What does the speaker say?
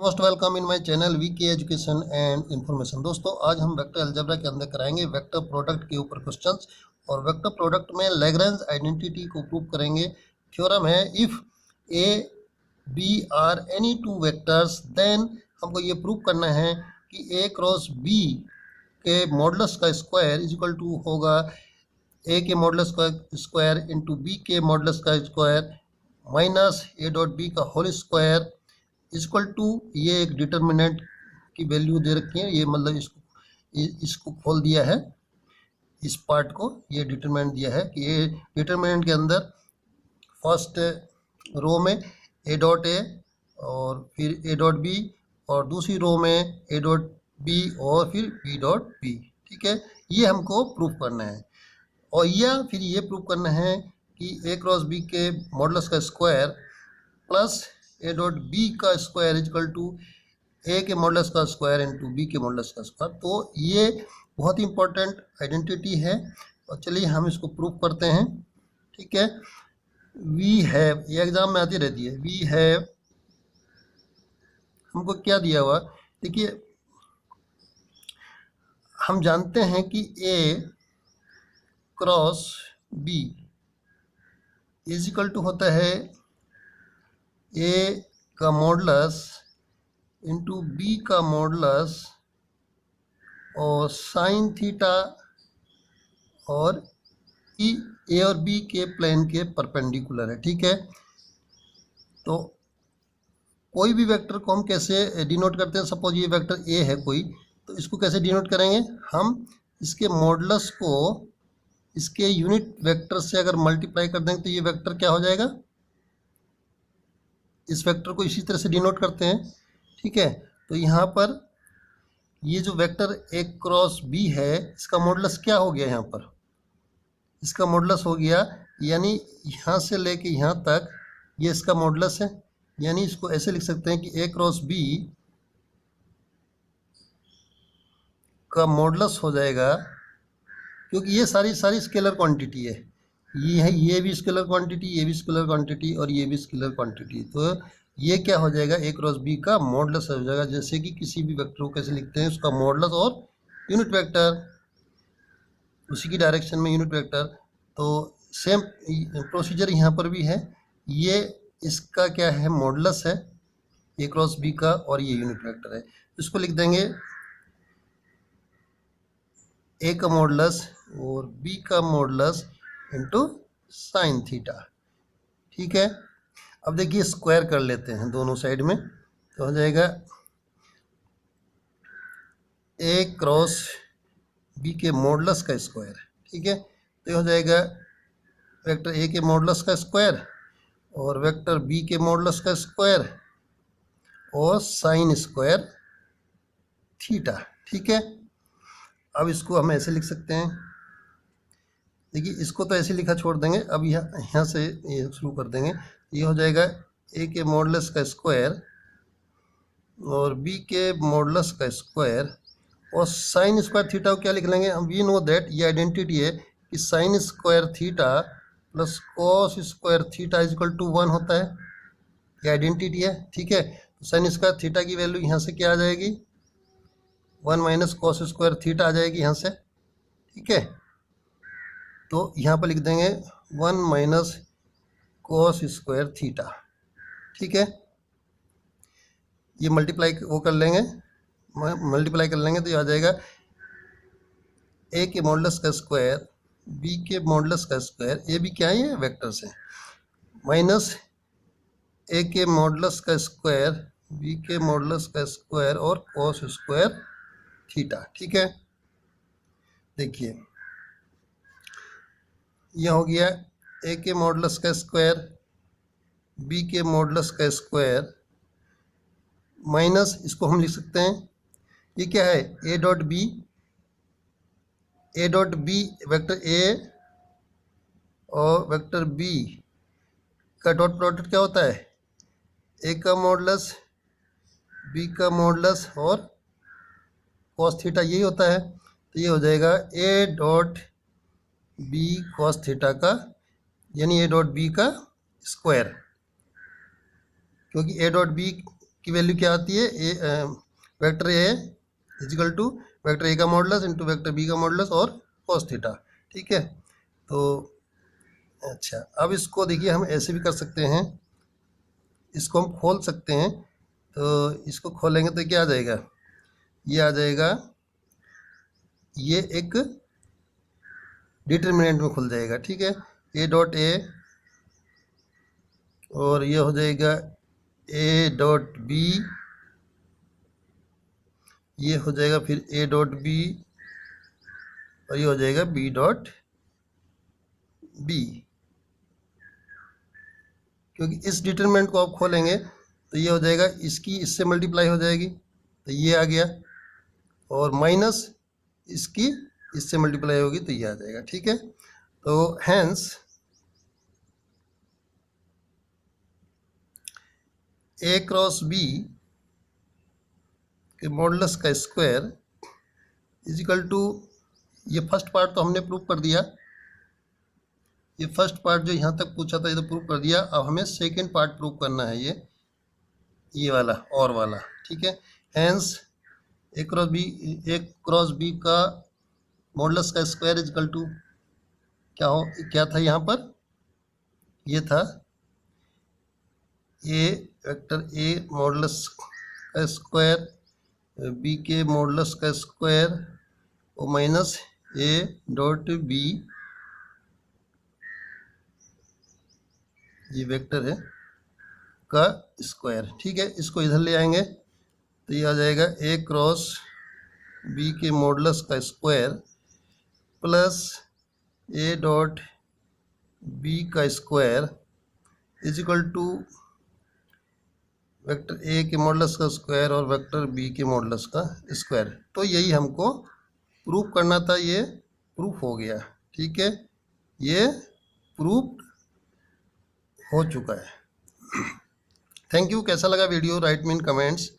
Most welcome in my channel VK education and information. दोस्तों आज हम वेक्टर अलजेब्रा के अंदर कराएंगे वेक्टर प्रोडक्ट के ऊपर क्वेश्चंस। और वेक्टर प्रोडक्ट में लैग्रेंज आइडेंटिटी को प्रूव करेंगे। थ्योरम है if A B are any two vectors then हमको ये प्रूव करना है कि ए क्रॉस बी के मॉडुलस का स्क्वायर इज इक्वल टू होगा ए के मॉडुलस का स्क्वायर इंटू बी के मॉडुलस का square minus A dot B का होल स्क्वायर इक्वल टू ये एक डिटर्मिनेंट की वैल्यू दे रखी है। ये मतलब इसको खोल दिया है, इस पार्ट को ये डिटर्मिनेंट दिया है कि ये डिटर्मिनेंट के अंदर फर्स्ट रो में ए डॉट ए और फिर ए डॉट बी और दूसरी रो में ए डॉट बी और फिर बी डॉट बी। ठीक है, ये हमको प्रूफ करना है। और या फिर ये प्रूफ करना है कि ए क्रॉस बी के मॉडुलस का square plus A dot B का स्क्वायर इक्वल टू ए के मॉडुलस का स्क्वायर इंटू बी के मॉडुलस का स्क्वायर। तो ये बहुत ही इंपॉर्टेंट आइडेंटिटी है और चलिए हम इसको प्रूफ करते हैं। ठीक है, वी हैव, ये एग्जाम में आती रहती है, वी हैव हमको क्या दिया हुआ। देखिए हम जानते हैं कि A cross B is equal to होता है ए का मॉडुलस इंटू बी का मॉडुलस और साइन थीटा और ए और बी के प्लेन के परपेंडिकुलर है। ठीक है, तो कोई भी वेक्टर को हम कैसे डिनोट करते हैं। सपोज ये वेक्टर ए है कोई, तो इसको कैसे डिनोट करेंगे हम, इसके मॉडुलस को इसके यूनिट वेक्टर से अगर मल्टीप्लाई कर देंगे तो ये वेक्टर क्या हो जाएगा, इस वेक्टर को इसी तरह से डिनोट करते हैं। ठीक है, तो यहाँ पर ये जो वेक्टर ए क्रॉस बी है इसका मॉडुलस क्या हो गया, यहाँ पर इसका मॉडुलस हो गया, यानी यहाँ से लेके यहाँ तक ये इसका मॉडुलस है। यानी इसको ऐसे लिख सकते हैं कि ए क्रॉस बी का मॉडुलस हो जाएगा, क्योंकि ये सारी स्केलर क्वांटिटी है, ये है, ये भी स्केलर क्वांटिटी, ये भी स्केलर क्वांटिटी और ये भी स्केलर क्वांटिटी। तो ये क्या हो जाएगा, ए क्रॉस बी का मॉडुलस हो जाएगा। जैसे कि किसी भी वेक्टर को कैसे लिखते हैं, उसका मॉडुलस और यूनिट वेक्टर, उसी की डायरेक्शन में यूनिट वेक्टर। तो सेम प्रोसीजर यहाँ पर भी है। ये इसका क्या है, मॉडुलस है ए क्रॉस बी का और ये यूनिट वेक्टर है। इसको लिख देंगे ए का मॉडुलस और बी का मॉडुलस इंटू साइन थीटा। ठीक है, अब देखिए स्क्वायर कर लेते हैं दोनों साइड में, तो हो जाएगा ए क्रॉस बी के मॉडुलस का स्क्वायर। ठीक है, तो ये हो जाएगा वेक्टर ए के मॉडुलस का स्क्वायर और वेक्टर बी के मॉडुलस का स्क्वायर और साइन स्क्वायर थीटा। ठीक है, अब इसको हम ऐसे लिख सकते हैं। देखिए इसको तो ऐसे लिखा छोड़ देंगे, अब यहाँ से ये शुरू कर देंगे। ये हो जाएगा ए के मॉडुलस का स्क्वायर और बी के मॉडुलस का स्क्वायर और साइन स्क्वायर थीटा को क्या लिख लेंगे हम, वी नो दैट, ये आइडेंटिटी है कि sine square theta plus cos square theta is equal to 1 होता है, ये आइडेंटिटी है। ठीक है, तो साइन स्क्वायर थीटा की वैल्यू यहाँ से क्या आ जाएगी, 1 माइनस कॉस स्क्वायर थीटा आ जाएगी यहाँ से। ठीक है, तो यहाँ पर लिख देंगे 1 माइनस कॉस स्क्वायर थीटा। ठीक है, ये मल्टीप्लाई वो कर लेंगे, मल्टीप्लाई कर लेंगे तो ये आ जाएगा ए के मॉडुलस का स्क्वायर बी के मॉडुलस का स्क्वायर, ए भी क्या है वेक्टर्स है, माइनस ए के मॉडुलस का स्क्वायर बी के मॉडुलस का स्क्वायर और कॉस स्क्वायर थीटा। ठीक है, देखिए यह हो गया ए के मॉडुलस का स्क्वायर बी के मॉडुलस का स्क्वायर माइनस, इसको हम लिख सकते हैं, ये क्या है, A dot B, A dot B vector A और वेक्टर बी का डॉट प्रोडक्ट क्या होता है, ए का मॉडुलस बी का मॉडुलस और कॉस थीटा, यही होता है। तो ये हो जाएगा A dot B cos theta का, यानी ए डॉट बी का स्क्वायर, क्योंकि ए डॉट बी की वैल्यू क्या आती है, vector A equal to vector A का मॉडुलस इंटू वेक्टर बी का मॉडुलस और कॉस थीटा। ठीक है, तो अच्छा अब इसको देखिए हम ऐसे भी कर सकते हैं, इसको हम खोल सकते हैं। तो इसको खोलेंगे तो क्या आ जाएगा, ये आ जाएगा, ये एक डिटर्मिनेंट में खुल जाएगा। ठीक है, ए डॉट ए और ये हो जाएगा ए डॉट बी, ये हो जाएगा फिर ए डॉट बी और ये हो जाएगा बी डॉट बी। क्योंकि इस डिटरमिनेंट को आप खोलेंगे तो ये हो जाएगा, इसकी इससे मल्टीप्लाई हो जाएगी तो ये आ गया, और माइनस इसकी इससे मल्टीप्लाई होगी तो ये आ जाएगा। ठीक है, तो हैंस ए क्रॉस बी के मॉडुलस का स्क्वायर इजिकल टू, ये फर्स्ट पार्ट तो हमने प्रूव कर दिया, ये फर्स्ट पार्ट जो यहाँ तक पूछा था ये तो प्रूव कर दिया। अब हमें सेकंड पार्ट प्रूव करना है, ये वाला और वाला। ठीक है, हैंस ए क्रॉस बी का मॉडुलस का स्क्वायर इजिकल टू क्या था यहाँ पर, ये था ए वेक्टर ए मॉडुलस का स्क्वायर बी के मॉडुलस का स्क्वायर और माइनस ए डॉट बी, ये वेक्टर है का स्क्वायर। ठीक है, इसको इधर ले आएंगे तो ये आ जाएगा ए क्रॉस बी के मॉडुलस का square plus A dot B का square is equal to vector A के मॉडुलस का स्क्वायर और वेक्टर बी के मॉडुलस का स्क्वायर। तो यही हमको प्रूफ करना था, ये प्रूफ हो गया। ठीक है, ये प्रूफ हो चुका है। Thank you. कैसा लगा वीडियो, राइट मी इन कमेंट्स।